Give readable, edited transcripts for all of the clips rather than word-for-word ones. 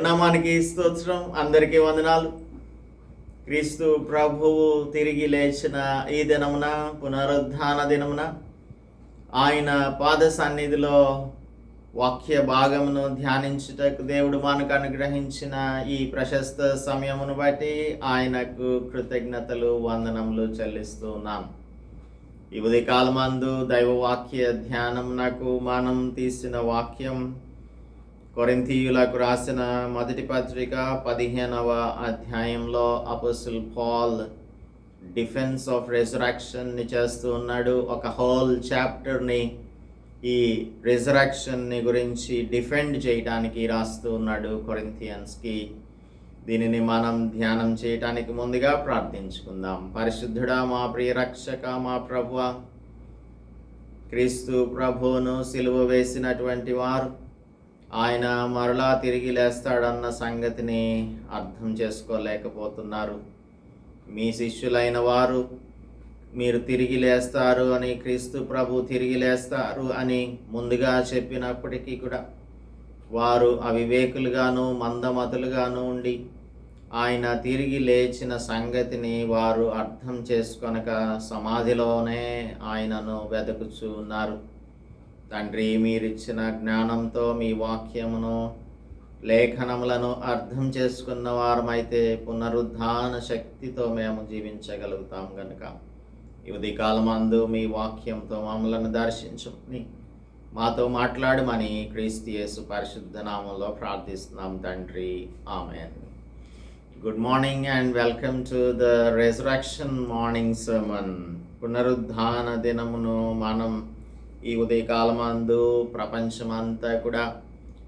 నామానికి స్తోత్రం. అందరికీ వందనాలు. క్రీస్తు ప్రభువు తిరిగి లేచిన ఈ దినమున, పునరుద్ధాన దినమున ఆయన పాద సన్నిధిలో వాక్య భాగమును ధ్యానించుటకు దేవుడు మనకు అనుగ్రహించిన ఈ ప్రశస్త సమయమును బట్టి ఆయనకు కృతజ్ఞతలు, వందనములు చెల్లిస్తూ ఉన్నాం. ఈ ఉదయకాలమందు దైవవాక్య ధ్యానమునకు మనం తీసిన వాక్యం కొరింథీయులకు రాసిన మొదటి పత్రిక 15వ అధ్యాయంలో అపోస్టల్ పాల్ డిఫెన్స్ ఆఫ్ రెజరక్షన్ని చేస్తూ ఉన్నాడు. ఒక హోల్ చాప్టర్ని ఈ రెజరక్షన్ని గురించి డిఫెండ్ చేయడానికి రాస్తూ ఉన్నాడు కొరింథియన్స్కి. దీనిని మనం ధ్యానం చేయటానికి ముందుగా ప్రార్థించుకుందాం. పరిశుద్ధుడా, మా ప్రియ రక్షక, మా ప్రభువా, క్రీస్తు ప్రభువును సిలువ వేసినటువంటి వారు ఆయన మరలా తిరిగి లేస్తాడన్న సంగతిని అర్థం చేసుకోలేకపోతున్నారు. మీ శిష్యులైన వారు మీరు తిరిగి లేస్తారు అని, క్రీస్తు ప్రభు తిరిగి లేస్తారు అని ముందుగా చెప్పినప్పటికీ కూడా వారు అవివేకులుగాను మందమతులుగాను ఉండి ఆయన తిరిగి లేచిన సంగతిని వారు అర్థం చేసుకొనక సమాధిలోనే ఆయనను వెతుకుచూ ఉన్నారు. తండ్రి, మీరిచ్చిన జ్ఞానంతో మీ వాక్యమును, లేఖనములను అర్థం చేసుకున్న వారమైతే పునరుద్ధాన శక్తితో మేము జీవించగలుగుతాం గనుక ఈ ఉదయకాలమందు మీ వాక్యంతో మమ్మలను దర్శించమని, మాతో మాట్లాడమని క్రీస్తు యేసు పరిశుద్ధ నామంలో ప్రార్థిస్తున్నాం తండ్రి. Amen. Good morning and welcome to the resurrection morning sermon. పునరుద్ధాన దినమును మనం ఈ ఉదయకాలమందు ప్రపంచమంతా కూడా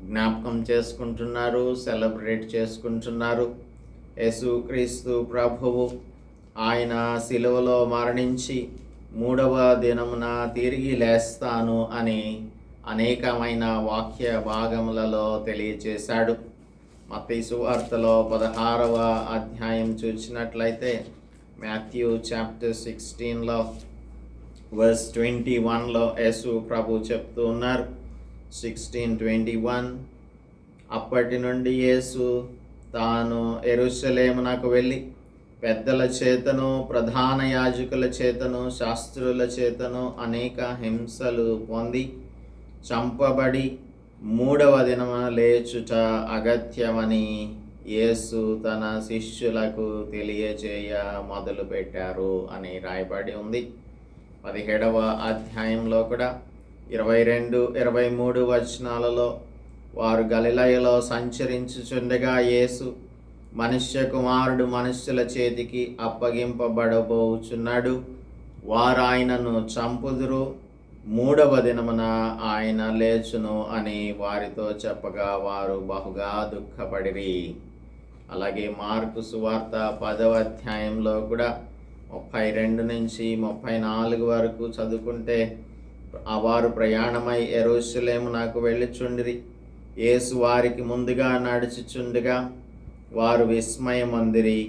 జ్ఞాపకం చేసుకుంటున్నారు, సెలబ్రేట్ చేసుకుంటున్నారు. యేసుక్రీస్తు ప్రభువు ఆయన సిలువలో మరణించి 3వ దినమున తిరిగి లేస్తాను అని అనేకమైన వాక్య భాగములలో తెలియజేశాడు. మత్తయి సువార్తలో 16వ అధ్యాయం చూసినట్లయితే మాథ్యూ చాప్టర్ 16లో వర్స్ 21లో యేసు ప్రభు చెప్తూ ఉన్నారు. 16:21 అప్పటి నుండి యేసు తాను యెరూషలేమునకు వెళ్ళి పెద్దల చేతను, ప్రధాన యాజకుల చేతను, శాస్త్రుల చేతను అనేక హింసలు పొంది చంపబడి 3వ దినమున లేచుట అగత్యమని యేసు తన శిష్యులకు తెలియజేయ మొదలుపెట్టారు అని రాయబడి ఉంది. 17వ అధ్యాయంలో కూడా 22-23 వచనాలలో వారు గలిలయలో సంచరించుచుండగా యేసు, మనుష్య కుమారుడు మనుష్యుల చేతికి అప్పగింపబడబోచున్నాడు, వారు ఆయనను చంపుదురు, 3వ దినమున ఆయన లేచును అని వారితో చెప్పగా వారు బహుగా దుఃఖపడిరి. అలాగే మార్కు సువార్త 10వ అధ్యాయంలో కూడా 32 నుంచి 34 వరకు చదువుకుంటే, వారు ప్రయాణమై యెరూషలేమునకు వెళ్ళుచుండిరి. యేసు వారికి ముందుగా నడుచుచుండగా వారు విస్మయమందిరి,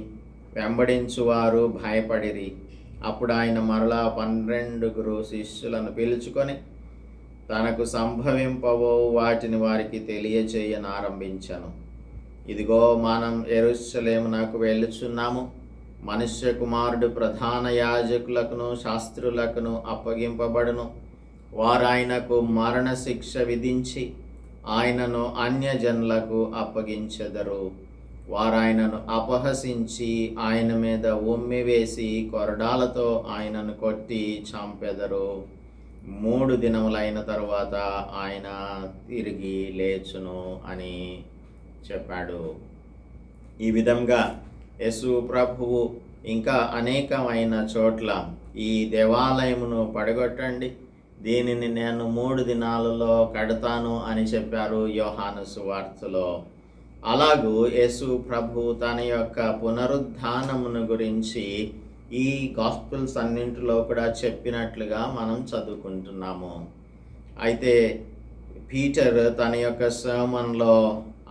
వెంబడించువారు భయపడిరి. అప్పుడు ఆయన మరలా 12 శిష్యులను పిలుచుకొని తనకు సంభవింపవో వాటిని వారికి తెలియచేయనారంభించెను. ఇదిగో, మనం యెరూషలేమునకు వెళ్ళుచున్నాము. మనుష్య కుమారుడు ప్రధాన యాజకులకును శాస్త్రులకును అప్పగింపబడును. వారు ఆయనకు మరణశిక్ష విధించి ఆయనను అన్యజనులకు అప్పగించెదరు. వారు ఆయనను అపహసించి ఆయన మీద ఉమ్మివేసి కొరడాలతో ఆయనను కొట్టి చంపెదరు. 3 దినములైన తరువాత ఆయన తిరిగి లేచును అని చెప్పాడు. ఈ విధంగా యేసు ప్రభువు ఇంకా అనేకమైన చోట్ల ఈ దేవాలయమును పడగొట్టండి, దీనిని నేను 3 దినాలలో కడతాను అని చెప్పారు యోహాను సువార్తలో. అలాగూ యేసు ప్రభు తన యొక్క పునరుద్ధానమును గురించి ఈ గాస్పెల్స్ అన్నింటిలో కూడా చెప్పినట్లుగా మనం చదువుకుంటున్నాము. అయితే పీటర్ తన యొక్క సర్మన్లో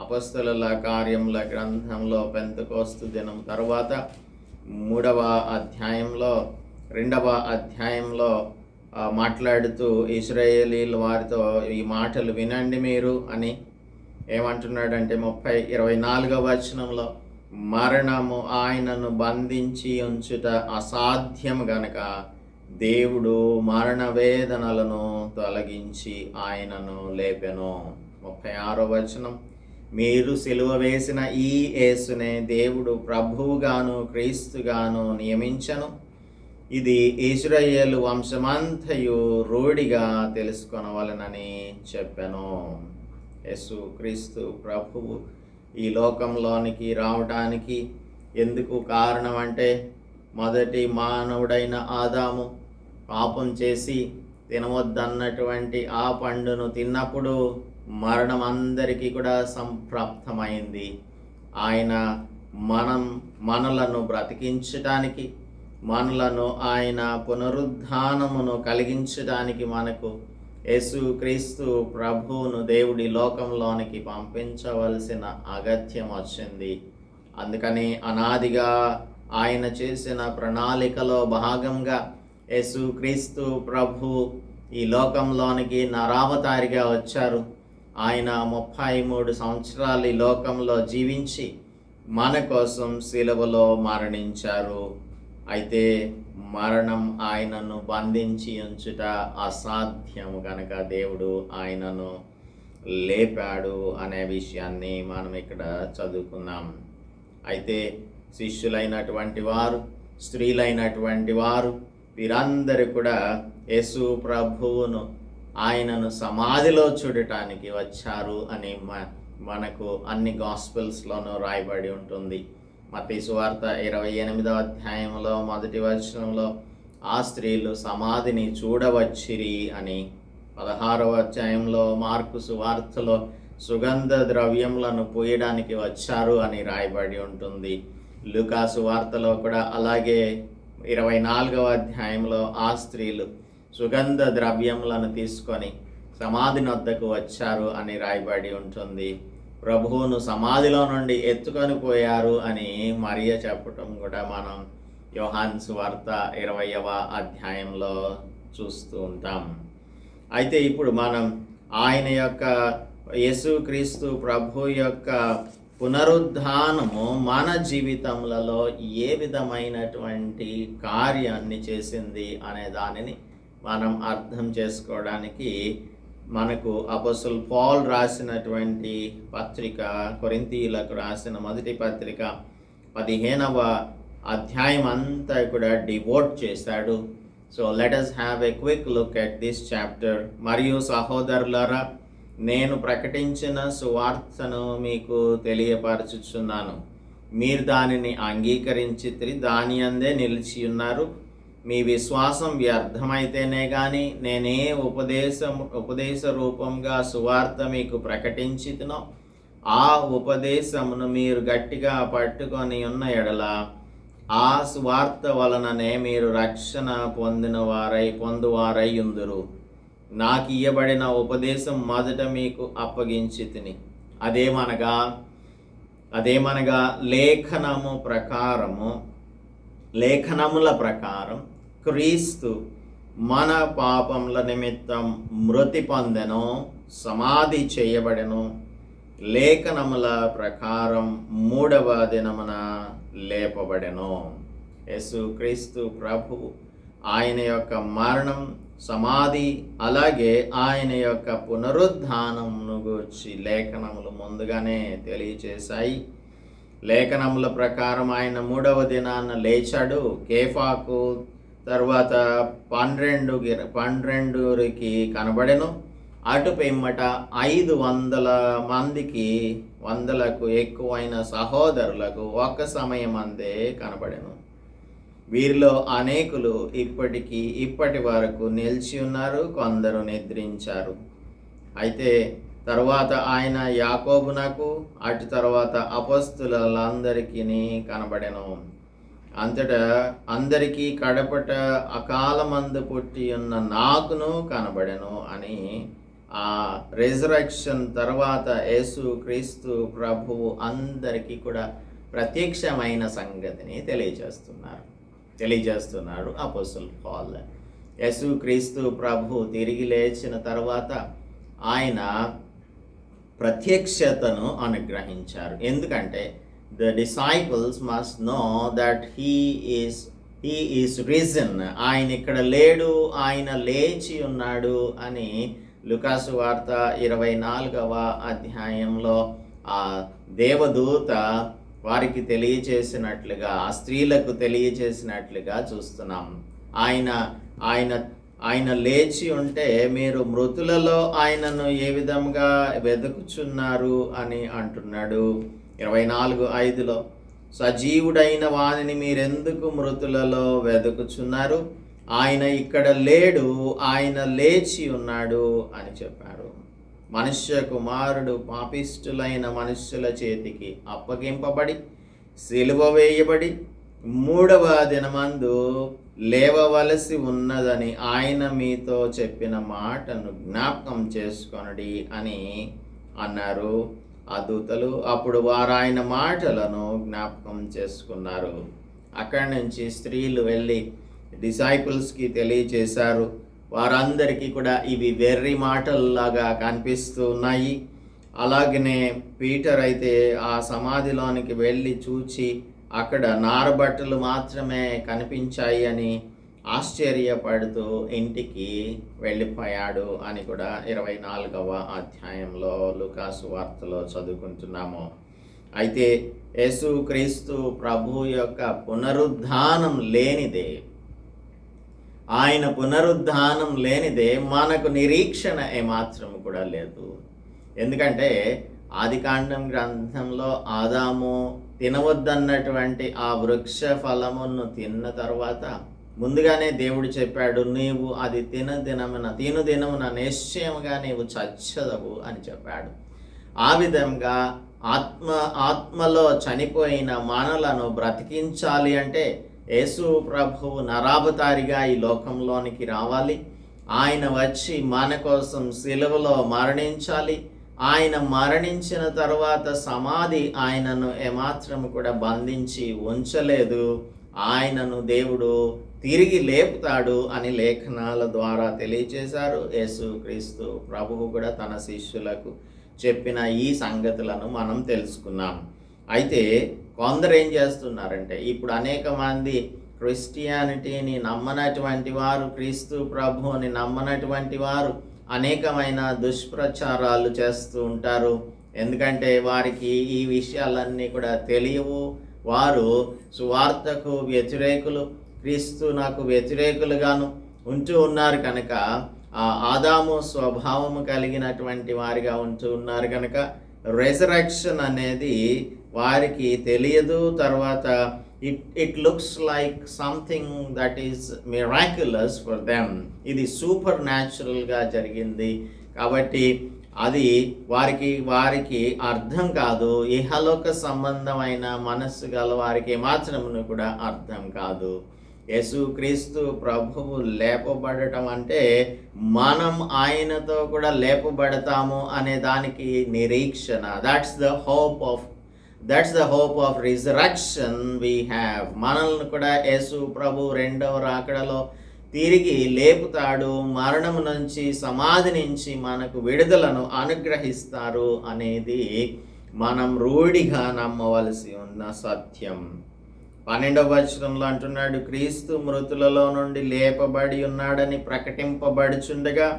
అపొస్తలుల కార్యముల గ్రంథంలో పెంతెకోస్తు దినం తర్వాత 3వ అధ్యాయంలో 2వ అధ్యాయంలో మాట్లాడుతూ ఇశ్రాయేలీల వారితో ఈ మాటలు వినండి మీరు అని, ఏమంటున్నాడంటే 24వ వచనంలో, మరణము ఆయనను బంధించి ఉంచుట అసాధ్యము గనక దేవుడు మరణ వేదనలను తొలగించి ఆయనను లేపెను. 36వ వచనం, మీరు సిలువ వేసిన ఈ యేసునే దేవుడు ప్రభువుగాను క్రీస్తుగాను నియమించను. ఇది ఇశ్రాయేలు వంశమంతయు రూఢిగా తెలుసుకొనవలెనని చెప్పెను. యేసు క్రీస్తు ప్రభువు ఈ లోకంలోనికి రావడానికి ఎందుకు కారణం అంటే, మొదటి మానవుడైన ఆదాము పాపం చేసి తినవద్దన్నటువంటి ఆ పండును తిన్నప్పుడు మరణం అందరికీ కూడా సంప్రాప్తమైంది. ఆయన మనలను బ్రతికించడానికి, మనలను ఆయన పునరుద్ధానమును కలిగించడానికి మనకు యేసుక్రీస్తు ప్రభువును దేవుడి లోకంలోనికి పంపించవలసిన అగత్యం వచ్చింది. అందుకని అనాదిగా ఆయన చేసిన ప్రణాళికలో భాగంగా యేసుక్రీస్తు ప్రభు ఈ లోకంలోనికి నరావతారిగా వచ్చారు. ఆయన 33 సంవత్సరాలు ఈ లోకంలో జీవించి మన కోసం సిలువలో మరణించారు. అయితే మరణం ఆయనను బంధించి ఉంచుట అసాధ్యము కనుక దేవుడు ఆయనను లేపాడు అనే విషయాన్ని మనం ఇక్కడ చదువుకున్నాం. అయితే శిష్యులైనటువంటి వారు, స్త్రీలైనటువంటి వారు, వీరందరూ కూడా యేసు ప్రభువును ఆయనను సమాధిలో చూడటానికి వచ్చారు అని మనకు అన్ని గాస్పెల్స్లోనూ రాయబడి ఉంటుంది. మత్తయి సువార్త 28వ అధ్యాయంలో 1వ వచనంలో ఆ స్త్రీలు సమాధిని చూడవచ్చిరి అని, 16వ అధ్యాయంలో మార్కు సువార్తలో సుగంధ ద్రవ్యములను పూయడానికి వచ్చారు అని రాయబడి ఉంటుంది. లూకా సువార్తలో కూడా అలాగే 24వ అధ్యాయంలో ఆ స్త్రీలు సుగంధ ద్రవ్యములను తీసుకొని సమాధి వద్దకు వచ్చారు అని రాయబడి ఉంటుంది. ప్రభువును సమాధిలో నుండి ఎత్తుకొని పోయారు అని మరియ చెప్పటం కూడా మనం యోహాను సువార్త 20వ అధ్యాయంలో చూస్తూ ఉంటాం. అయితే ఇప్పుడు మనం ఆయన యొక్క యేసుక్రీస్తు ప్రభు యొక్క పునరుద్ధానము మన జీవితములలో ఏ విధమైనటువంటి కార్యాన్ని చేసింది అనే దానిని మనం అర్థం చేసుకోవడానికి మనకు అపోస్తలుడు పౌలు రాసినటువంటి పత్రిక, కొరింథీయులకు రాసిన మొదటి పత్రిక 15వ అధ్యాయం అంతా కూడా డివోట్ చేశాడు. So let us have a quick look at this chapter. మరియు సహోదరులారా, నేను ప్రకటించిన సువార్తను మీకు తెలియపరచుచున్నాను. మీరు దానిని అంగీకరించి దాని అందే నిలిచి ఉన్నారు. మీ విశ్వాసం వ్యర్థమైతేనే కానీ నేనే ఉపదేశ రూపంగా సువార్త మీకు ప్రకటించితినో ఆ ఉపదేశమును మీరు గట్టిగా పట్టుకొని ఉన్న ఎడల ఆ సువార్త వలననే మీరు రక్షణ పొందువారై ఉందురు. నాకు ఇయ్యబడిన ఉపదేశం మొదట మీకు అప్పగించితిని. అదేమనగా లేఖనముల ప్రకారం క్రీస్తు మన పాపముల నిమిత్తం మృతి పొందెను, సమాధి చేయబడెను, లేఖనముల ప్రకారం 3వ దినమున లేపబడెను. యేసుక్రీస్తు ప్రభువు ఆయన యొక్క మరణం, సమాధి, అలాగే ఆయన యొక్క పునరుద్ధానమును గూర్చి లేఖనములు ముందుగానే తెలియచేశాయి. లేఖనముల ప్రకారం ఆయన 3వ దినాన లేచాడు. కేఫాకు, తర్వాత 12కి కనబడెను. అటు పిమ్మట 500 మందికి, 100లకు ఎక్కువైన సహోదరులకు ఒక్క సమయమందే కనబడెను. వీరిలో అనేకులు ఇప్పటి వరకు నిలిచి ఉన్నారు, కొందరు నిద్రించారు. అయితే తరువాత ఆయన యాకోబునకు, అటు తర్వాత అపొస్తలులందరికీ కనబడెను. అంతటా అందరికీ కడపట అకాలమందు పుట్టి ఉన్న నాకును కనబడెను అని ఆ రెజరక్షన్ తర్వాత యేసుక్రీస్తు ప్రభువు అందరికీ కూడా ప్రత్యక్షమైన సంగతిని తెలియజేస్తున్నాడు అపోస్తలుడు పౌలు. యేసుక్రీస్తు ప్రభు తిరిగి లేచిన తర్వాత ఆయన ప్రత్యక్షతను అనుగ్రహించారు. ఎందుకంటే the disciples must know that he is risen. ఆయన ఇక్కడ లేడు, ఆయన లేచి ఉన్నాడు అని లూకాసు వార్త 24వ అధ్యాయంలో ఆ దేవదూత వారికి తెలియచేసినట్లుగా, ఆ స్త్రీలకు తెలియచేసినట్లుగా చూస్తున్నాం. ఆయన లేచి ఉంటే మీరు మృతులలో ఆయనను ఏ విధంగా వెతుకుచున్నారు అని అంటున్నాడు. 24:5లో సజీవుడైన వానిని మీరెందుకు మృతులలో వెతుకుచున్నారు, ఆయన ఇక్కడ లేడు, ఆయన లేచి ఉన్నాడు అని చెప్పారు. మనుష్య కుమారుడు పాపిష్టులైన మనుష్యుల చేతికి అప్పగింపబడి సిలువ వేయబడి 3వ దినమందు లేవవలసి ఉన్నదని ఆయన మీతో చెప్పిన మాటను జ్ఞాపకం చేసుకొనడి అని అన్నారు ఆ దూతలు. అప్పుడు వారు ఆయన మాటలను జ్ఞాపకం చేసుకున్నారు. అక్కడి నుంచి స్త్రీలు వెళ్ళి డిసైపుల్స్కి తెలియచేశారు. వారందరికీ కూడా ఇవి వెర్రి మాటల్లాగా కనిపిస్తూ ఉన్నాయి. అలాగనే పీటర్ అయితే ఆ సమాధిలోనికి వెళ్ళి చూచి అక్కడ నారబట్టలు మాత్రమే కనిపించాయి అని ఆశ్చర్యపడుతూ ఇంటికి వెళ్ళిపోయాడు అని కూడా 24వ అధ్యాయంలో లూకాసు వార్తలో చదువుకుంటున్నాము. అయితే యేసుక్రీస్తు ప్రభు యొక్క పునరుద్ధానం లేనిదే, ఆయన పునరుద్ధానం లేనిదే మనకు నిరీక్షణ ఏమాత్రం కూడా లేదు. ఎందుకంటే ఆదికాండం గ్రంథంలో ఆదాము తినవద్దన్నటువంటి ఆ వృక్ష ఫలమును తిన్న తర్వాత ముందుగానే దేవుడు చెప్పాడు, నీవు అది తిను దినమున నిశ్చయముగా నీవు చచ్చదవు అని చెప్పాడు. ఆ విధంగా ఆత్మలో చనిపోయిన మనలను బ్రతికించాలి అంటే యేసు ప్రభువు నరావతారిగా ఈ లోకంలోనికి రావాలి. ఆయన వచ్చి మన కోసం సిలువలో మరణించాలి. ఆయన మరణించిన తర్వాత సమాధి ఆయనను ఏమాత్రము కూడా బంధించి ఉంచలేదు. ఆయనను దేవుడు తిరిగి లేపుతాడు అని లేఖనాల ద్వారా తెలియచేశారు. యేసుక్రీస్తు ప్రభువు కూడా తన శిష్యులకు చెప్పిన ఈ సంగతులను మనం తెలుసుకున్నాం. అయితే కొందరు ఏం చేస్తున్నారంటే, ఇప్పుడు అనేక మంది క్రిస్టియానిటీని నమ్మనటువంటి వారు, క్రీస్తు ప్రభువుని నమ్మనటువంటి వారు అనేకమైన దుష్ప్రచారాలు చేస్తూ ఉంటారు. ఎందుకంటే వారికి ఈ విషయాలన్నీ కూడా తెలియవు. వారు సువార్తకు వ్యతిరేకులు, క్రీస్తు నాకు వ్యతిరేకులుగాను ఉంటూ ఉన్నారు కనుక, ఆదాము స్వభావము కలిగినటువంటి వారిగా ఉంటూ ఉన్నారు కనుక రెజరెక్షన్ అనేది వారికి తెలియదు. తర్వాత it looks like something that is miraculous for them. ఇది సూపర్ న్యాచురల్గా జరిగింది కాబట్టి అది వారికి అర్థం కాదు. ఇహలోక సంబంధమైన మనస్సు గల వారికి మాత్రమును కూడా అర్థం కాదు. యేసుక్రీస్తు ప్రభువు లేపబడటం అంటే మనం ఆయనతో కూడా లేపబడతాము అనే దానికి నిరీక్షణ. That's the hope of resurrection we have. మనల్ని కూడా యేసు ప్రభు 2వ రాకడలో తిరిగి లేపుతాడు. మరణం నుంచి, సమాధి నుంచి మనకు విడుదలను అనుగ్రహిస్తారు అనేది మనం రూఢిగా నమ్మవలసి ఉన్న సత్యం. 12వ వచనంలో అంటున్నాడు, క్రీస్తు మృతులలో నుండి లేపబడి ఉన్నాడని ప్రకటింపబడుచుండగా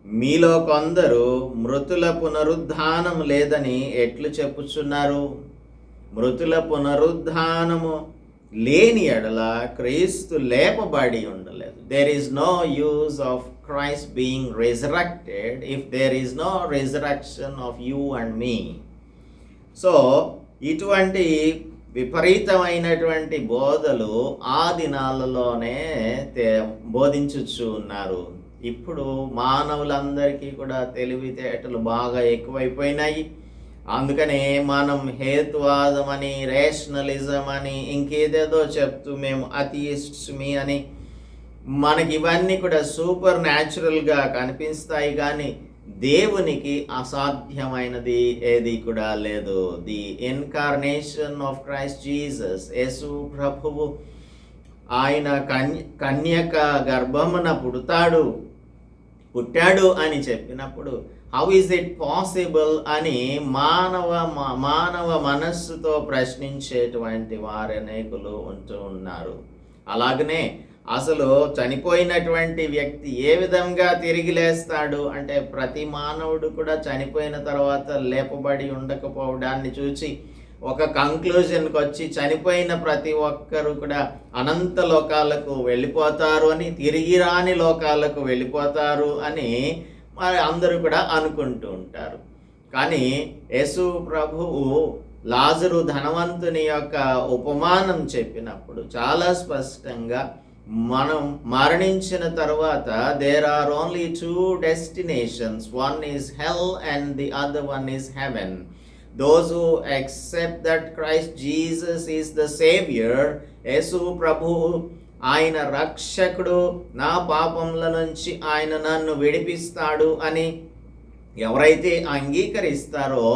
మీలో కొందరు మృతుల పునరుద్ధానం లేదని ఎట్లు చెప్పుచున్నారు. మృతుల పునరుద్ధానము లేని ఎడల క్రీస్తు లేపబడి ఉండలేదు. There is no use of Christ being resurrected if there is no resurrection of you and me. So ఇటువంటి విపరీతమైనటువంటి బోధలు ఆ దినాలలోనే బోధించుచు ఉన్నారు. ఇప్పుడు మానవులందరికీ కూడా తెలివితేటలు బాగా ఎక్కువైపోయినాయి. అందుకనే మనం హేతువాదం అని, రేషనలిజం అని, ఇంకేదేదో చెప్తూ మేము అథియిస్ట్స్ అని మనకి ఇవన్నీ కూడా సూపర్ న్యాచురల్గా కనిపిస్తాయి. కానీ దేవునికి అసాధ్యమైనది ఏది కూడా లేదు. The incarnation of Christ Jesus, యేసు ప్రభువు ఆయన కన్యక గర్భమున పుట్టాడు అని చెప్పినప్పుడు హౌ ఈజ్ ఇట్ పాసిబుల్ అని మానవ మనస్సుతో ప్రశ్నించేటువంటి వారు అనేకులు ఉంటూ ఉన్నారు. అలాగనే అసలు చనిపోయినటువంటి వ్యక్తి ఏ విధంగా తిరిగి లేస్తాడు అంటే, ప్రతి మానవుడు కూడా చనిపోయిన తర్వాత లేపబడి ఉండకపోవడాన్ని చూసి ఒక కంక్లూజన్కి వచ్చి చనిపోయిన ప్రతి ఒక్కరు కూడా అనంత లోకాలకు వెళ్ళిపోతారు అని, తిరిగి రాని లోకాలకు వెళ్ళిపోతారు అని మరి అందరూ కూడా అనుకుంటూ ఉంటారు. కానీ యేసు ప్రభువు లాజరు ధనవంతుని యొక్క ఉపమానం చెప్పినప్పుడు చాలా స్పష్టంగా, మనం మరణించిన తర్వాత there are only 2 destinations, one is hell and the other one is heaven. Those who accept that Christ Jesus is the Savior, యేసు ప్రభువు ఆయన రక్షకుడు, నా పాపముల నుంచి ఆయన నన్ను విడిపిస్తాడు అని ఎవరైతే అంగీకరిస్తారో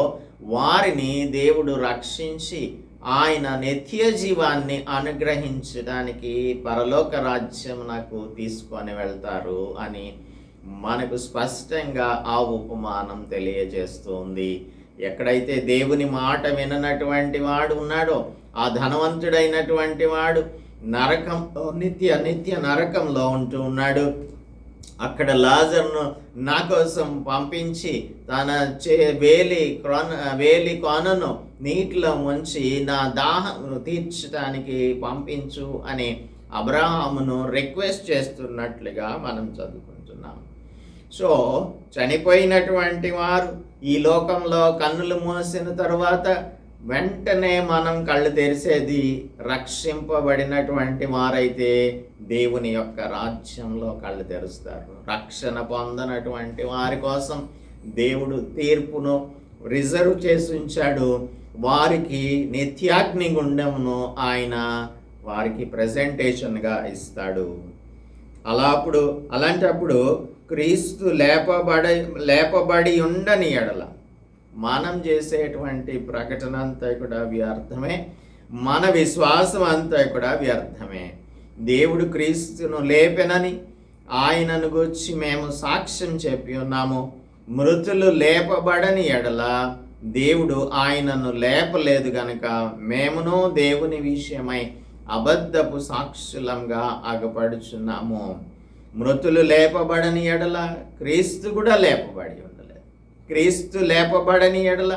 వారిని దేవుడు రక్షించి ఆయన నిత్య జీవాన్ని అనుగ్రహించడానికి పరలోక రాజ్యం నాకు తీసుకొని వెళ్తారు అని మనకు స్పష్టంగా ఆ ఉపమానం తెలియజేస్తుంది. ఎక్కడైతే దేవుని మాట విననటువంటి వాడు ఉన్నాడో, ఆ ధనవంతుడైనటువంటి వాడు నరకంలో నిత్య నరకంలో ఉంటూ ఉన్నాడు. అక్కడ లాజరును నా కోసం పంపించి తన వేలి కొనను నీటిలో ముంచి నా దాహమును తీర్చడానికి పంపించు అని అబ్రహామును రిక్వెస్ట్ చేస్తున్నట్లుగా మనం చదువుకుంటున్నాం. సో చనిపోయినటువంటి వారు ఈ లోకంలో కన్నులు మూసిన తర్వాత వెంటనే మనం కళ్ళు తెరిసేది రక్షింపబడినటువంటి వారైతే దేవుని యొక్క రాజ్యంలో కళ్ళు తెరుస్తారు. రక్షణ పొందనటువంటి వారి కోసం దేవుడు తీర్పును రిజర్వ్ చేసి ఉంచాడు. వారికి నిత్యాగ్ని గుండమును ఆయన వారికి ప్రెజెంటేషన్గా ఇస్తాడు. అలాంటప్పుడు క్రీస్తు లేపబడి ఉండని ఎడల మనం చేసేటువంటి ప్రకటన అంతా కూడా వ్యర్థమే, మన విశ్వాసం అంతా కూడా వ్యర్థమే. దేవుడు క్రీస్తును లేపెనని ఆయనను గురించి మేము సాక్ష్యం చెప్పి ఉన్నాము. మృతులు లేపబడని ఎడల దేవుడు ఆయనను లేపలేదు గనుక మేమును దేవుని విషయమై అబద్ధపు సాక్షులంగా అగపడుచున్నాము. మృతులు లేపబడని ఎడల క్రీస్తు కూడా లేపబడి ఉండలేదు. క్రీస్తు లేపబడని ఎడల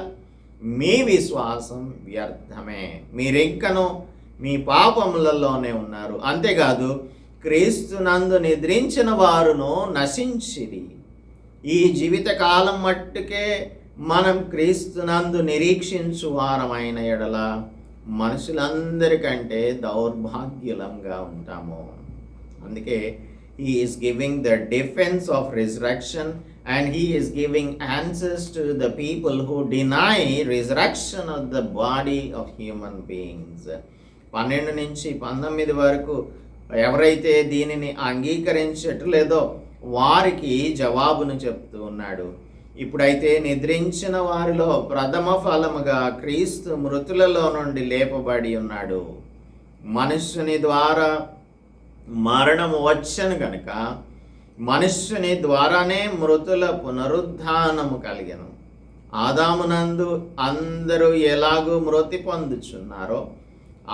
మీ విశ్వాసం వ్యర్థమే, మీరింకను మీ పాపములలోనే ఉన్నారు. అంతేకాదు క్రీస్తునందు నిద్రించిన వారును నశించిరి. ఈ జీవితకాలం మట్టుకే మనం క్రీస్తునందు నిరీక్షించు వారమైన ఎడల మనుషులందరికంటే దౌర్భాగ్యులంగా ఉంటాము. అందుకే he is giving the defense of resurrection and he is giving answers to the people who deny resurrection of the body of human beings. 12 నుంచి 19 వరకు ఎవరైతే దీనిని అంగీకరించట్లేదో వారికి జవాబును చెప్తూ ఉన్నాడు. ఇప్పుడైతే నిద్రించిన వారిలో ప్రథమ ఫలముగా క్రీస్తు మృతులలో నుండి లేపబడి ఉన్నాడు. మనుష్యుని ద్వారా మరణము వచ్చను గనుక మనుష్యుని ద్వారానే మృతుల పునరుద్ధానము కలిగెను. ఆదామునందు అందరూ ఎలాగూ మృతి పొందుచున్నారో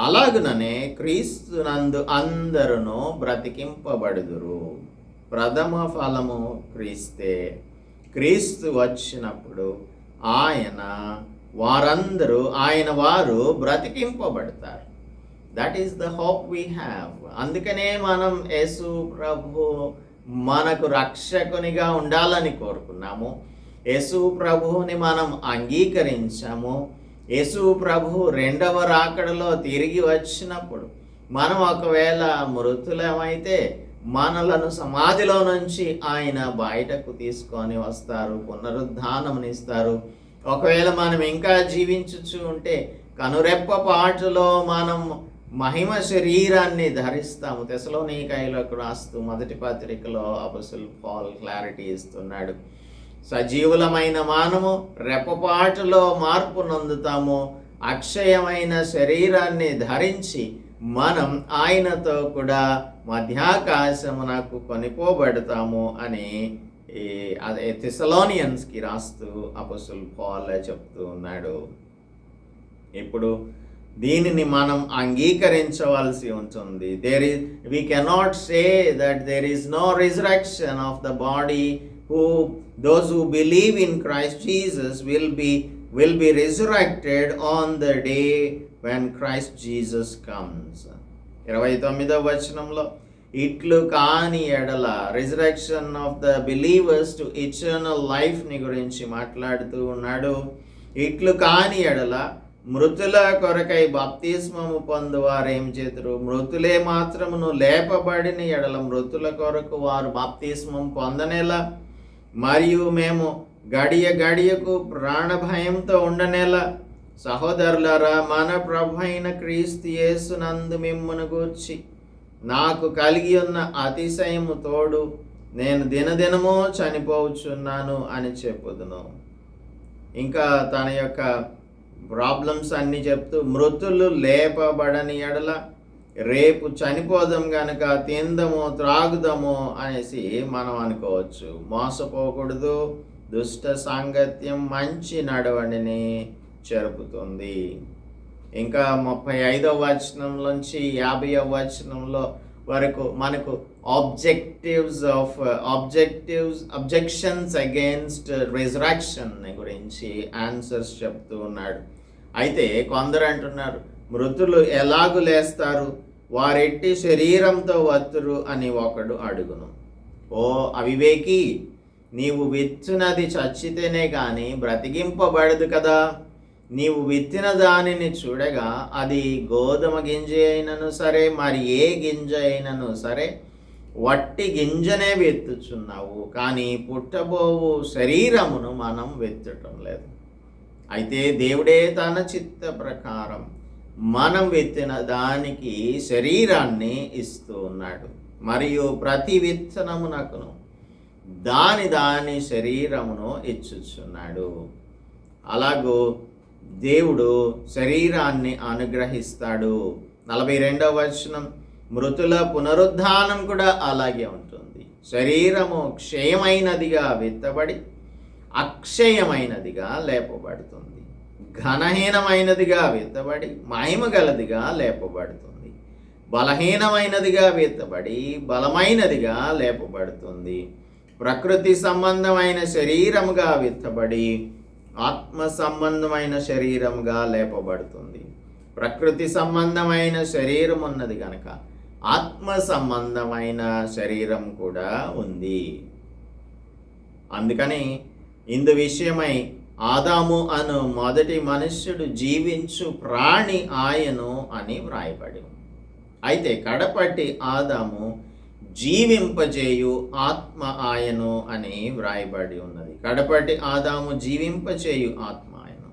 అలాగుననే క్రీస్తునందు అందరూ బ్రతికింపబడుదురు. ప్రథమ ఫలము క్రీస్తే. క్రీస్తు వచ్చినప్పుడు ఆయన వారు బ్రతికింపబడతారు. That is the hope we have. అందుకనే మనం యేసు ప్రభు మనకు రక్షకునిగా ఉండాలని కోరుకున్నాము. యేసు ప్రభువుని మనం అంగీకరించాము. యేసు ప్రభు రెండవ రాకడలో తిరిగి వచ్చినప్పుడు మనం ఒకవేళ మృతులమైతే మనలను సమాధిలో నుంచి ఆయన బయటకు తీసుకొని వస్తారు, పునరుద్ధానమునిస్తారు. ఒకవేళ మనం ఇంకా జీవించుచు ఉంటే కనురెప్పపాటులో మనం మహిమ శరీరాన్ని ధరిస్తాము. తెసలోనికైలకు రాస్తూ మొదటి పత్రికలో అపోస్తలుడు పౌలు క్లారిటీ ఇస్తున్నాడు. సజీవులమైన మనము రెప్పపాటులో మార్పు నొందుతాము. అక్షయమైన శరీరాన్ని ధరించి మనం ఆయనతో కూడా మధ్యాకాశమునకు కొనిపోబడతాము అని ఈ అదే థెసలోనియన్స్కి రాస్తూ అపోస్తలుడు పౌలు చెప్తూ ఉన్నాడు. ఇప్పుడు దీనిని మనం అంగీకరించవలసి ఉంటుంది. We cannot say that there is no resurrection of the body. Those who believe in Christ Jesus will be resurrected on the day when Christ Jesus comes. 29వ వచనంలో ఇట్లు కాని ఎడల resurrection of the believers to eternal life ని గురించి మాట్లాడుతూ ఉన్నాడు. ఇట్లు కాని ఎడల మృతుల కొరకై బాప్తిస్మము పొందువారు ఏం చేతురు? మృతులే మాత్రమును లేపబడిన ఎడల మృతుల కొరకు వారు బాప్తిస్మం పొందనేలా, మరియు మేము గడియ గడియకు ప్రాణ భయంతో ఉండనేలా. సహోదరులారా, మన ప్రభు అయిన క్రీస్తు యేసునందు మిమ్మును గూర్చి నాకు కలిగి ఉన్న అతిశయము తోడు నేను దినదినమో చనిపోవచ్చున్నాను అని చెప్పుదును. ఇంకా తన యొక్క ప్రాబ్లమ్స్ అన్నీ చెప్తూ, మృతులు లేపబడని ఎడల రేపు చనిపోదాం గనక తిందము త్రాగుదాము అనేసి మనం అనుకోవచ్చు. మోసపోకూడదు. దుష్ట సాంగత్యం మంచి నడవడిని చెరుపుతుంది. ఇంకా 35వ వచనంలోంచి 50వ వచనంలో వరకు మనకు అబ్జెక్షన్స్ అగేన్స్ట్ రిజరక్షన్ గురించి ఆన్సర్స్ చెప్తూ ఉన్నాడు. అయితే కొందరు అంటున్నారు, మృతులు ఎలాగు లేస్తారు, వారెట్టి శరీరంతో వత్తురు అని ఒకడు అడుగును. ఓ అవివేకి, నీవు విత్తునది చచ్చితేనే కానీ బ్రతికింపబడదు కదా. నీవు విత్తిన దానిని చూడగా అది గోధుమ గింజ అయినను సరే, మరి ఏ గింజ అయినను సరే, వట్టి గింజనే వెత్తుచున్నావు, కానీ పుట్టబోవు శరీరమును మనం వెత్తటం లేదు. అయితే దేవుడే తన చిత్త ప్రకారం మనం వెత్తిన దానికి శరీరాన్ని ఇస్తూ ఉన్నాడు. మరియు ప్రతి విత్తనమునకును దాని శరీరమును ఇచ్చుచున్నాడు. అలాగూ దేవుడు శరీరాన్ని అనుగ్రహిస్తాడు. 42వ వచనం, మృతుల పునరుద్ధానం కూడా అలాగే ఉంటుంది. శరీరము క్షయమైనదిగా విత్తబడి అక్షయమైనదిగా లేపబడుతుంది. ఘనహీనమైనదిగా విత్తబడి మహిమగలదిగా లేపబడుతుంది. బలహీనమైనదిగా విత్తబడి బలమైనదిగా లేపబడుతుంది. ప్రకృతి సంబంధమైన శరీరముగా విత్తబడి ఆత్మ సంబంధమైన శరీరముగా లేపబడుతుంది. ప్రకృతి సంబంధమైన శరీరం ఉన్నది కనుక ఆత్మ సంబంధమైన శరీరం కూడా ఉంది. అందుకని ఇందు విషయమై ఆదాము అను మొదటి మనుష్యుడు జీవించు ప్రాణి ఆయను అని వ్రాయబడి ఉంది. అయితే కడపటి ఆదాము జీవింపజేయు ఆత్మ ఆయను అని వ్రాయబడి ఉన్నది. కడపటి ఆదాము జీవింపజేయు ఆత్మ ఆయను.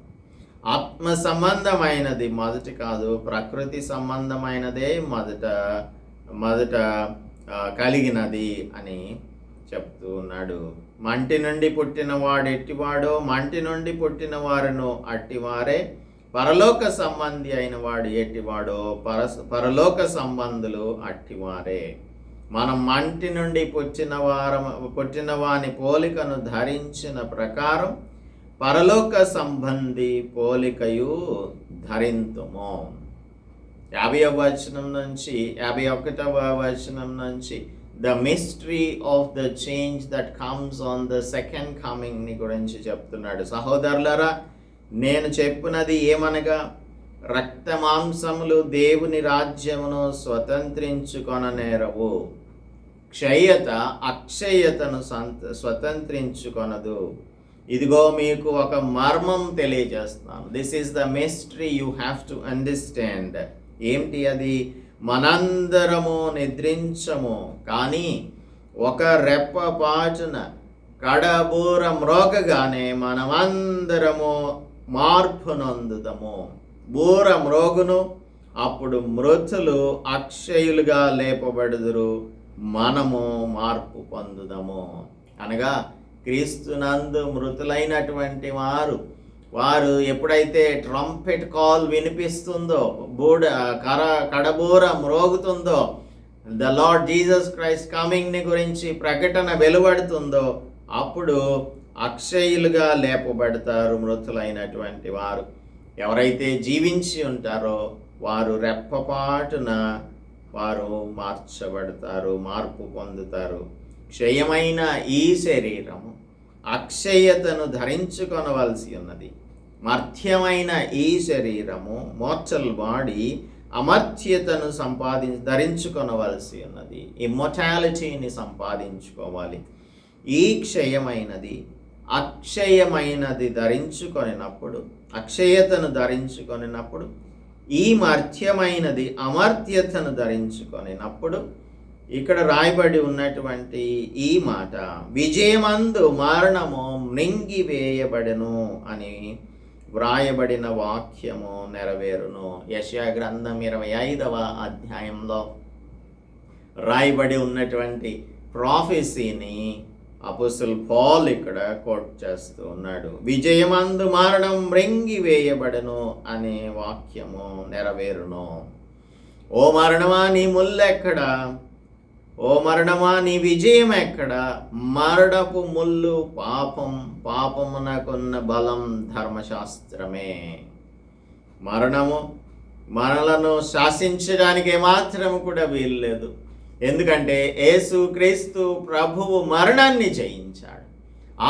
ఆత్మ సంబంధమైనది మొదటి కాదు, ప్రకృతి సంబంధమైనదే మొదట కలిగినది అని చెప్తూ ఉన్నాడు. మంటి నుండి పుట్టిన వాడు ఎట్టివాడో మంటి నుండి పుట్టిన వారును అట్టివారే. పరలోక సంబంధి అయిన వాడు ఎట్టివాడో పరలోక సంబంధులు అట్టివారే. మనం మంటి నుండి పుట్టిన వాని పోలికను ధరించిన ప్రకారం పరలోక సంబంధి పోలికయు ధరింతుము. 50వ వచనం నుంచి 51వ వచనం నుంచి the mystery of the change that comes on the second coming ని గురించి చెప్తున్నాడు. సహోదరులారా, నేను చెప్పునది ఏమనగా, రక్త మాంసములు దేవుని రాజ్యమును స్వతంత్రించుకొననేరవు, క్షయత అక్షయతను స్వతంత్రించుకొనదు. ఇదిగో మీకు ఒక మర్మం తెలియజేస్తున్నాను. This is the mystery you have to understand. ఏమిటి అది? మనందరము నిద్రించము, కానీ ఒక రెప్పపాటున కడబూర మ్రోగగానే మనమందరము మార్పు నొందుదము. బూర మ్రోగును, అప్పుడు మృతులు అక్షయులుగా లేపబడుదురు, మనము మార్పు పొందుదము. అనగా క్రీస్తునందు మృతులైనటువంటి వారు ఎప్పుడైతే ట్రంపెట్ కాల్ వినిపిస్తుందో, కడబూర మ్రోగుతుందో, the Lord Jesus Christ coming ని గురించి ప్రకటన వెలువడుతుందో, అప్పుడు అక్షయులుగా లేపబడతారు మృతులైనటువంటి వారు. ఎవరైతే జీవించి ఉంటారో వారు రెప్పపాటున వారు మార్చబడతారు, మార్పు పొందుతారు. క్షయమైన ఈ శరీరము అక్షయతను ధరించుకొనవలసి ఉన్నది. మర్త్యమైన ఈ శరీరము, మోర్టల్ బాడీ, అమర్త్యతను ధరించుకొనవలసి ఉన్నది. ఇమ్మొర్టాలిటీని సంపాదించుకోవాలి. ఈ క్షయమైనది అక్షయమైనది ధరించుకొనినప్పుడు, అక్షయతను ధరించుకొనినప్పుడు, ఈ మర్త్యమైనది అమర్త్యతను ధరించుకొనినప్పుడు, ఇక్కడ రాయబడి ఉన్నటువంటి ఈ మాట, విజయమందు మరణము మృంగివేయబడెను అని వ్రాయబడిన వాక్యము నెరవేరును. యెషయా గ్రంథం 25వ అధ్యాయంలో రాయబడి ఉన్నటువంటి ప్రాఫెసీని అపోస్తలుడు పౌలు ఇక్కడ కోట్ చేస్తూ ఉన్నాడు. విజయమందు మరణం మృంగివేయబడెను అనే వాక్యము నెరవేరును. ఓ మరణమా నీ ముల్లెక్కడ? ఓ మరణమా నీ విజయం ఎక్కడ? మరణపు ముళ్ళు పాపం, పాపమునకున్న బలం ధర్మశాస్త్రమే. మరణము మనలను శాసించడానికి మాత్రము కూడా వీల్లేదు. ఎందుకంటే యేసుక్రీస్తు ప్రభువు మరణాన్ని జయించాడు.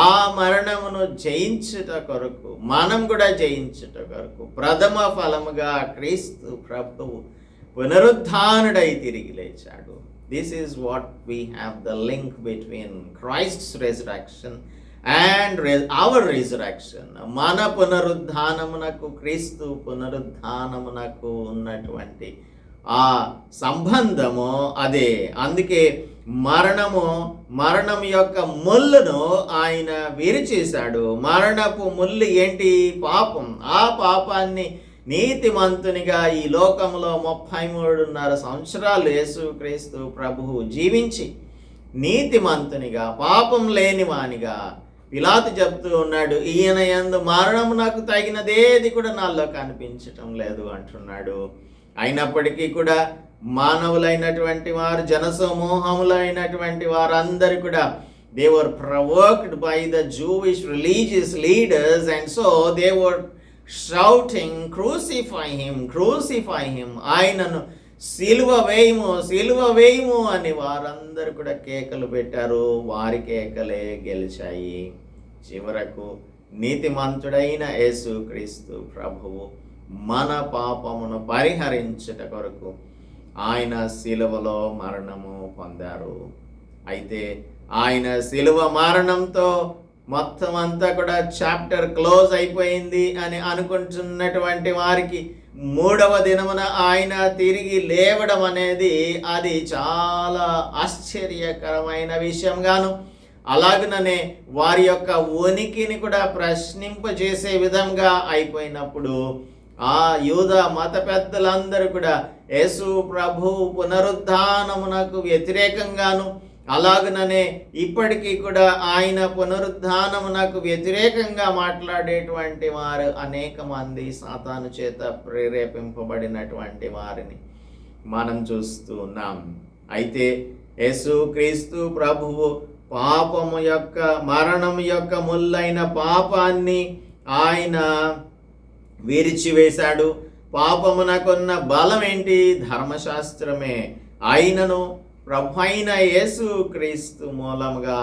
ఆ మరణమును జయించుట కొరకు, మనం కూడా జయించుట కొరకు ప్రథమ ఫలముగా క్రీస్తు ప్రభువు పునరుద్ధానుడై తిరిగి లేచాడు. This is what we have the link between Christ's resurrection and our resurrection. మన పునరుద్ధానమునకు, క్రీస్తు పునరుద్ధానమునకు ఉన్నటువంటి ఆ సంబంధము అదే. అందుకే మరణం యొక్క ముళ్ళును ఆయన విరిచేశాడు. మరణపు ముళ్ళు ఏంటి? పాపం. ఆ పాపాన్ని నీతిమంతునిగా ఈ లోకంలో 33.5 సంవత్సరాలు యేసుక్రీస్తు ప్రభువు జీవించి నీతిమంతునిగా, పాపం లేనివానిగా పిలాతు చెప్తూ ఉన్నాడు, ఈయన యందు మరణము నాకు తగినదేది కూడా నాలో కనిపించటం లేదు అంటున్నాడు. అయినప్పటికీ కూడా మానవులైనటువంటి వారు, జనసమూహములైనటువంటి వారందరూ కూడా they were provoked by the Jewish religious leaders, and so they were shouting, crucify him, crucify him. ఆయనను సిలువ వేయము, సిలువ వేయము అని వారందరూ కూడా కేకలు పెట్టారు. వారి కేకలే గెలిచాయి. చివరకు నీతిమంతుడైన యేసుక్రీస్తు ప్రభువు మన పాపమును పరిహరించుట కొరకు ఆయన సిలువలో మరణము పొందారు. అయితే ఆయన సిలువ మరణంతో మొత్తం అంతా కూడా చాప్టర్ క్లోజ్ అయిపోయింది అని అనుకుంటున్నటువంటి వారికి 3వ దినమున ఆయన తిరిగి లేవడం అనేది అది చాలా ఆశ్చర్యకరమైన విషయంగాను, అలాగనే వారి యొక్క ఉనికిని కూడా ప్రశ్నింపజేసే విధంగా అయిపోయినప్పుడు ఆ యూద మత పెద్దలందరూ కూడా యేసు ప్రభు పునరుద్ధానమునకు వ్యతిరేకంగాను, అలాగనే ఇప్పటికీ కూడా ఆయన పునరుద్ధానమునకు వ్యతిరేకంగా మాట్లాడేటువంటి వారు అనేక మంది సాతాను చేత ప్రేరేపింపబడినటువంటి వారిని మనం చూస్తూ ఉన్నాం. అయితే యేసుక్రీస్తు ప్రభువు పాపము యొక్క, మరణం యొక్క ముల్లైన పాపాన్ని ఆయన విరిచివేశాడు. పాపమునకున్న బలం ఏంటి? ధర్మశాస్త్రమే. అయినను ప్రభువైన యేసుక్రీస్తు మూలముగా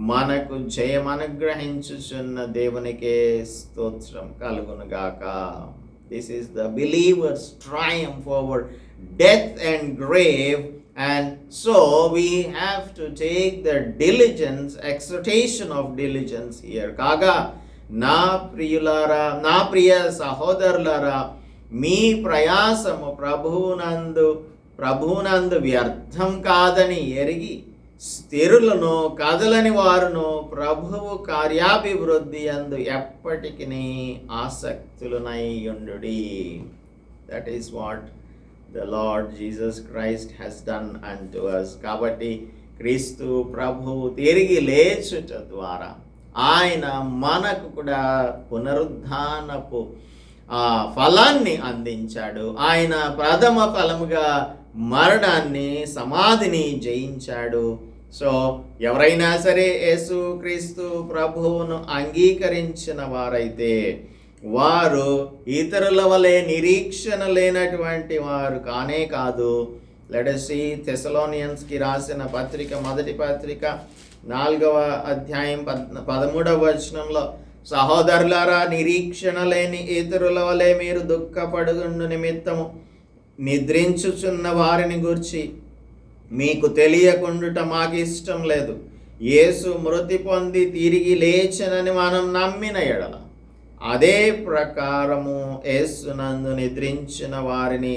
మనకు జయం అనుగ్రహించుచున్న దేవునికే స్తోత్రం కలుగునుగాక. This is the believer's triumph over death and grave, and so we have to take the diligence, exhortation of diligence here. కాగా నా ప్రియులారా, నా ప్రియ సహోదరులారా, మీ ప్రయాసము ప్రభువునందు వ్యర్థం కాదని ఎరిగి స్థిరులను, కదలని వారును ప్రభువు కార్యాభివృద్ధి యందు ఎప్పటికీ ఆసక్తులనై ఉండుడి. That is what the Lord Jesus Christ has done unto us. కాబట్టి క్రీస్తు ప్రభువు తిరిగి లేచుట ద్వారా ఆయన మనకు కూడా పునరుద్ధానపు ఫలాన్ని అందించాడు. ఆయన ప్రథమ ఫలముగా మరణాన్ని, సమాధిని జయించాడు. సో ఎవరైనా సరే యేసుక్రీస్తు ప్రభువును అంగీకరించిన వారైతే వారు ఇతరుల వలె నిరీక్షణ లేనటువంటి వారు కానే కాదు. లెట్ us see థెసలోనియన్స్కి రాసిన పత్రిక, మొదటి పత్రిక 4వ అధ్యాయం 13వ వచనంలో, సహోదరులారా, నిరీక్షణ లేని ఇతరుల వలె మీరు దుఃఖపడుతుండు నిమిత్తము నిద్రించుచున్న వారిని గూర్చి మీకు తెలియకుండుట మాకు ఇష్టం లేదు. యేసు మృతి పొంది తిరిగి లేచెనని మనం నమ్మిన ఎడల అదే ప్రకారము యేసునందు నిద్రించిన వారిని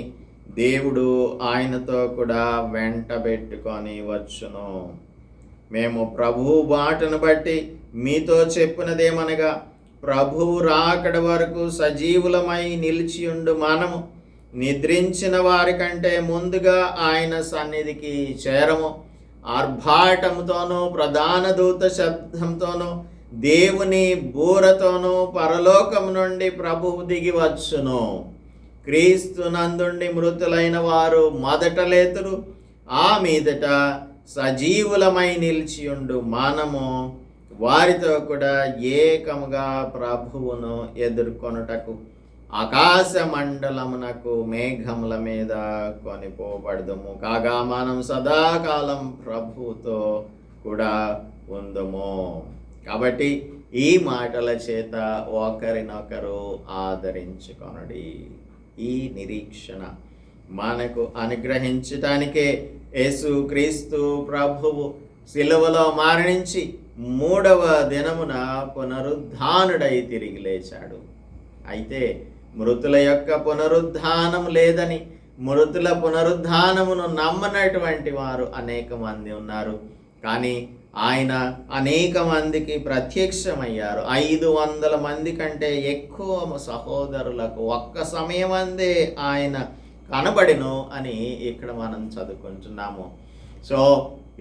దేవుడు ఆయనతో కూడా వెంటబెట్టుకొని వచ్చును. మేము ప్రభువు బాటను బట్టి మీతో చెప్పినదేమనగా, ప్రభువు రాకడ వరకు సజీవులమై నిలిచియుండు మనము నిద్రించిన వారి కంటే ముందుగా ఆయన సన్నిధికి చేరము. ఆర్భాటముతోనూ ప్రధాన దూత శబ్దంతోనూ దేవుని బూరతోనూ పరలోకము నుండి ప్రభువు దిగి వచ్చును. క్రీస్తు నందుండి మృతులైన వారు మొదట లేతురు. ఆ మీదట సజీవులమై నిలిచియుండు మనము వారితో కూడా ఏకముగా ప్రభువును ఎదుర్కొనుటకు ఆకాశ మండలమునకు మేఘముల మీద కొనిపోబడదుము. కాగా మనం సదాకాలం ప్రభువుతో కూడా ఉందుము. కాబట్టి ఈ మాటల చేత ఒకరినొకరు ఆదరించుకొనుడి. ఈ నిరీక్షణ మనకు అనుగ్రహించటానికే యేసుక్రీస్తు ప్రభువు సిలువలో మరణించి 3వ దినమున పునరుద్ధానుడై తిరిగి లేచాడు. అయితే మృతుల యొక్క పునరుద్ధానం లేదని, మృతుల పునరుద్ధానమును నమ్మనటువంటి వారు అనేక మంది ఉన్నారు. కానీ ఆయన అనేక మందికి ప్రత్యక్షమయ్యారు. 500 మంది కంటే ఎక్కువ సహోదరులకు ఒక్క సమయమందే ఆయన కనబడిను అని ఇక్కడ మనం చదువుకుంటున్నాము. సో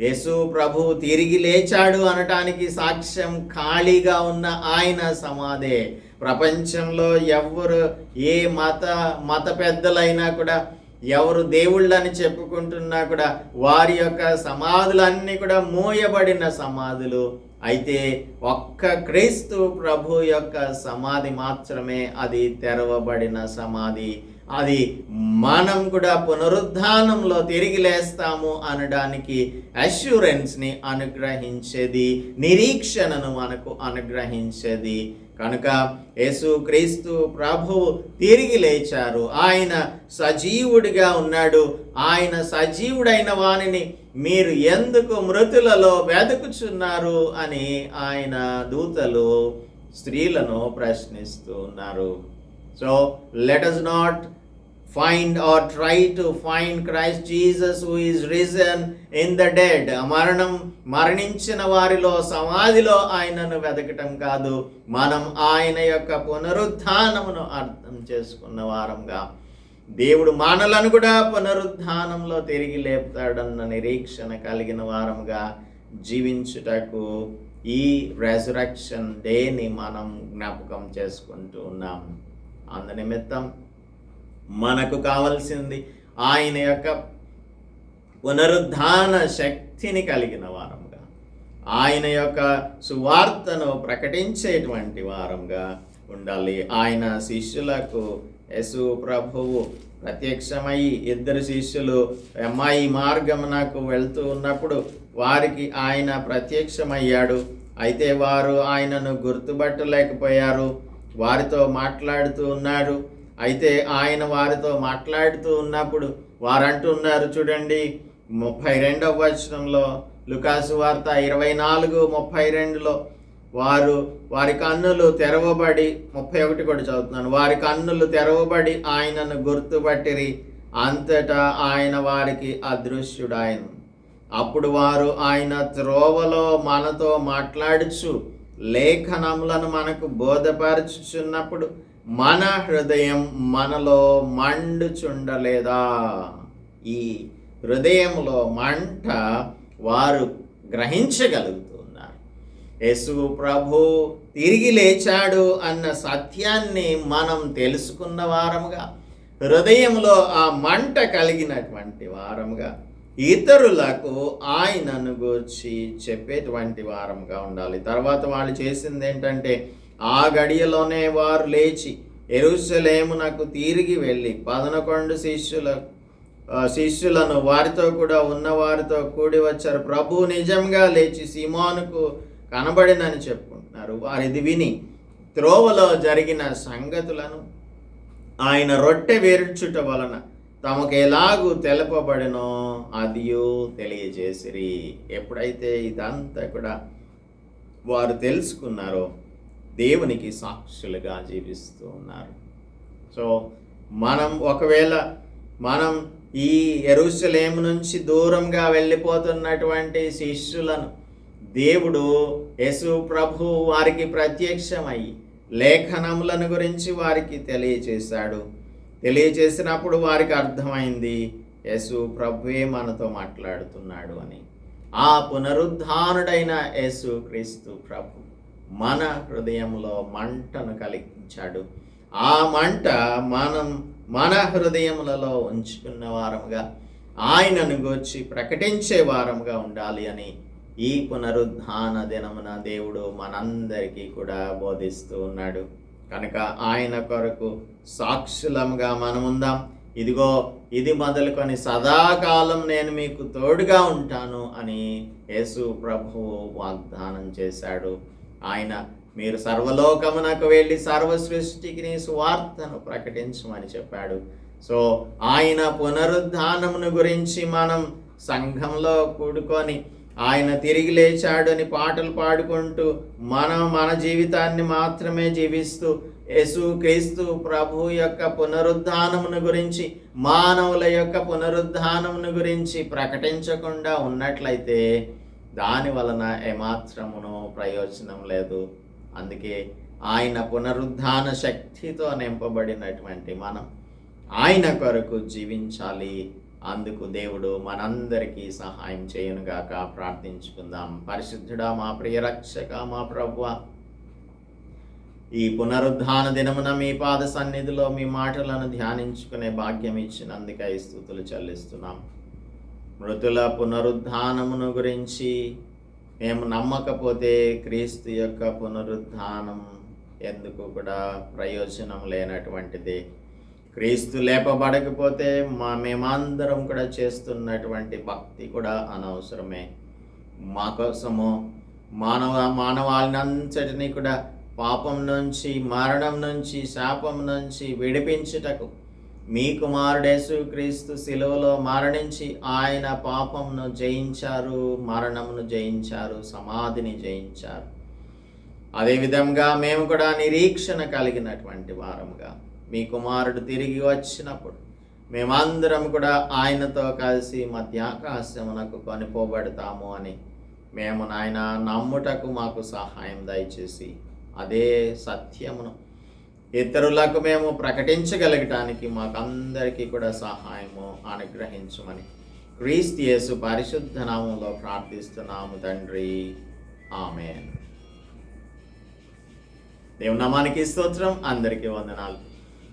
యేసు ప్రభు తిరిగి లేచాడు అనటానికి సాక్ష్యం ఖాళీగా ఉన్న ఆయన సమాధే. ప్రపంచంలో ఎవరు ఏ మత పెద్దలైనా కూడా, ఎవరు దేవుళ్ళని చెప్పుకుంటున్నా కూడా వారి యొక్క సమాధులన్నీ కూడా మూయబడిన సమాధులు. అయితే ఒక్క క్రీస్తు ప్రభు యొక్క సమాధి మాత్రమే అది తెరవబడిన సమాధి. అది మనం కూడా పునరుద్ధానంలో తిరిగి లేస్తాము అనడానికి అష్యూరెన్స్ని అనుగ్రహించేది, నిరీక్షణను మనకు అనుగ్రహించేది. కనుక యేసుక్రీస్తు ప్రభువు తిరిగి లేచారు. ఆయన సజీవుడిగా ఉన్నాడు. ఆయన సజీవుడైన వానిని మీరు ఎందుకు మృతులలో వెతుకుచున్నారు అని ఆయన దూతలు స్త్రీలను ప్రశ్నిస్తూ ఉన్నారు. So let us not find or try to find Christ Jesus who is risen in the dead. మరణించిన వారిలో సమాధిలో ఆయనను వెతకటం కాదు, మనం ఆయన యొక్క పునరుద్ధానమును అర్థం చేసుకున్న వారంగా, దేవుడు మనలను కూడా పునరుద్ధానంలో తిరిగి లేపుతాడన్న నిరీక్షణ కలిగిన వారంగా జీవించుటకు ఈ రెజరెక్షన్ డేని మనం జ్ఞాపకం చేసుకుంటూ ఉన్నాం. అందునిమిత్తం మనకు కావలసింది ఆయన యొక్క పునరుద్ధాన శక్తిని కలిగిన వారంగా, ఆయన యొక్క సువార్తను ప్రకటించేటువంటి వారంగా ఉండాలి. ఆయన శిష్యులకు యేసు ప్రభువు ప్రత్యక్షమై, 2 శిష్యులు ఎమ్మాయి మార్గమునకు వెళ్తూ ఉన్నప్పుడు వారికి ఆయన ప్రత్యక్షమయ్యాడు. అయితే వారు ఆయనను గుర్తుపట్టలేకపోయారు. వారితో మాట్లాడుతూ ఉన్నారు. అయితే ఆయన వారితో మాట్లాడుతూ ఉన్నప్పుడు వారు అంటున్నారు, చూడండి 32వ వచనంలో, లూకాసు వార్త 24:32లో, వారి కన్నులు తెరవబడి, 31 కూడా చదువుతున్నాను, వారి కన్నులు తెరవబడి ఆయనను గుర్తుపట్టిరి. అంతటా ఆయన వారికి అదృశ్యుడాయను. అప్పుడు వారు ఆయన త్రోవలో మనతో మాట్లాడుచు లేఖనములను మనకు బోధపరచుచున్నప్పుడు మన హృదయం మనలో మండుచుండలేదా? ఈ హృదయంలో మంట వారు గ్రహించగలుగుతున్నారు. యేసు ప్రభు తిరిగి లేచాడు అన్న సత్యాన్ని మనం తెలుసుకున్న వారముగా, హృదయంలో ఆ మంట కలిగినటువంటి వారముగా ఇతరులకు ఆయనను గూర్చి చెప్పేటువంటి వారంగా ఉండాలి. తర్వాత వాళ్ళు చేసింది ఏంటంటే, ఆ గడియలోనే వారు లేచి యెరూషలేమునకు తిరిగి వెళ్ళి 11 శిష్యులను వారితో కూడా ఉన్న వారితో కూడి వచ్చారు. ప్రభువు నిజంగా లేచి సీమోనుకు కనబడినని చెప్పుకుంటున్నారు. వారిది విని త్రోవలో జరిగిన సంగతులను, ఆయన రొట్టె విరుచుట వలన తమకు ఎలాగూ తెలపబడినో అదియు తెలియజేసిరి. ఎప్పుడైతే ఇదంతా కూడా వారు తెలుసుకున్నారో దేవునికి సాక్షులుగా జీవిస్తూ ఉన్నారు. సో ఒకవేళ మనం ఈ యెరూషలేము నుంచి దూరంగా వెళ్ళిపోతున్నటువంటి శిష్యులను దేవుడు యేసు ప్రభు వారికి ప్రత్యక్షమయ్యి లేఖనములను గురించి వారికి తెలియచేశాడు. తెలియచేసినప్పుడు వారికి అర్థమైంది యేసు ప్రభువే మనతో మాట్లాడుతున్నాడు అని. ఆ పునరుద్ధానుడైన యేసు క్రీస్తు ప్రభు మన హృదయంలో మంటను కలిగించాడు. ఆ మంట మనం మన హృదయములలో ఉంచుకున్న వారముగా, ఆయనను గూర్చి ప్రకటించే వారముగా ఉండాలి అని ఈ పునరుద్ధాన దినమున దేవుడు మనందరికీ కూడా బోధిస్తూ ఉన్నాడు. కనుక ఆయన కొరకు సాక్షులముగా మనముందాం. ఇదిగో ఇది మొదలుకొని సదాకాలం నేను మీకు తోడుగా ఉంటాను అని యేసు ప్రభువు వాగ్దానం చేశాడు. ఆయన మీరు సర్వలోకమునకు వెళ్ళి సర్వ సృష్టికి సువార్తను ప్రకటించమని చెప్పాడు. సో ఆయన పునరుద్ధానమును గురించి మనం సంఘంలో కూడుకొని ఆయన తిరిగి లేచాడు అని పాటలు పాడుకుంటూ మన జీవితాన్ని మాత్రమే జీవిస్తూ యేసు క్రీస్తు ప్రభు యొక్క పునరుద్ధానమును గురించి, మానవుల యొక్క పునరుద్ధానమును గురించి ప్రకటించకుండా ఉన్నట్లయితే దాని వలన ఏమాత్రమును ప్రయోజనం లేదు. అందుకే ఆయన పునరుద్ధాన శక్తితో నింపబడినటువంటి మనం ఆయన కొరకు జీవించాలి. అందుకు దేవుడు మనందరికీ సహాయం చేయనుగాక. ప్రార్థించుకుందాం. పరిశుద్ధుడా, మా ప్రియ రక్షక, మా ప్రభువా, ఈ పునరుద్ధాన దినమున మీ పాద సన్నిధిలో మీ మాటలను ధ్యానించుకునే భాగ్యం ఇచ్చినందుకై స్తుతులు చెల్లిస్తున్నాం. మృతుల పునరుద్ధానమును గురించి మేము నమ్మకపోతే క్రీస్తు యొక్క పునరుద్ధానం ఎందుకు కూడా ప్రయోజనం లేనటువంటిది. క్రీస్తు లేపబడకపోతే మేమందరం కూడా చేస్తున్నటువంటి భక్తి కూడా అనవసరమే. మా కోసము మానవాళినంతటినీ కూడా పాపం నుంచి, మరణం నుంచి, శాపం నుంచి విడిపించుటకు మీ కుమారుడు యేసుక్రీస్తు శిలువలో మరణించి ఆయన పాపమును జయించారు, మరణమును జయించారు, సమాధిని జయించారు. అదేవిధంగా మేము కూడా నిరీక్షణ కలిగినటువంటి వారముగా మీ కుమారుడు తిరిగి వచ్చినప్పుడు మేమందరం కూడా ఆయనతో కలిసి మధ్యాకాశమునకు కొనిపోబడతాము అని మేము నాయన నమ్ముటకు మాకు సహాయం దయచేసి అదే సత్యమును ఇతరులకు మేము ప్రకటించగలగటానికి మాకందరికీ కూడా సహాయము అనుగ్రహించమని క్రీస్తు యేసు పరిశుద్ధ నామములో ప్రార్థిస్తున్నాము తండ్రి. ఆమేన్. దేవుని నామానికి స్తోత్రం. అందరికీ వందనాలు.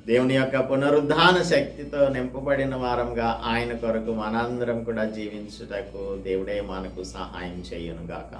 దేవుని యొక్క పునరుద్ధాన శక్తితో నింపబడిన వారంగా ఆయన కొరకు మనందరం కూడా జీవించుటకు దేవుడే మనకు సహాయం చేయునుగాక.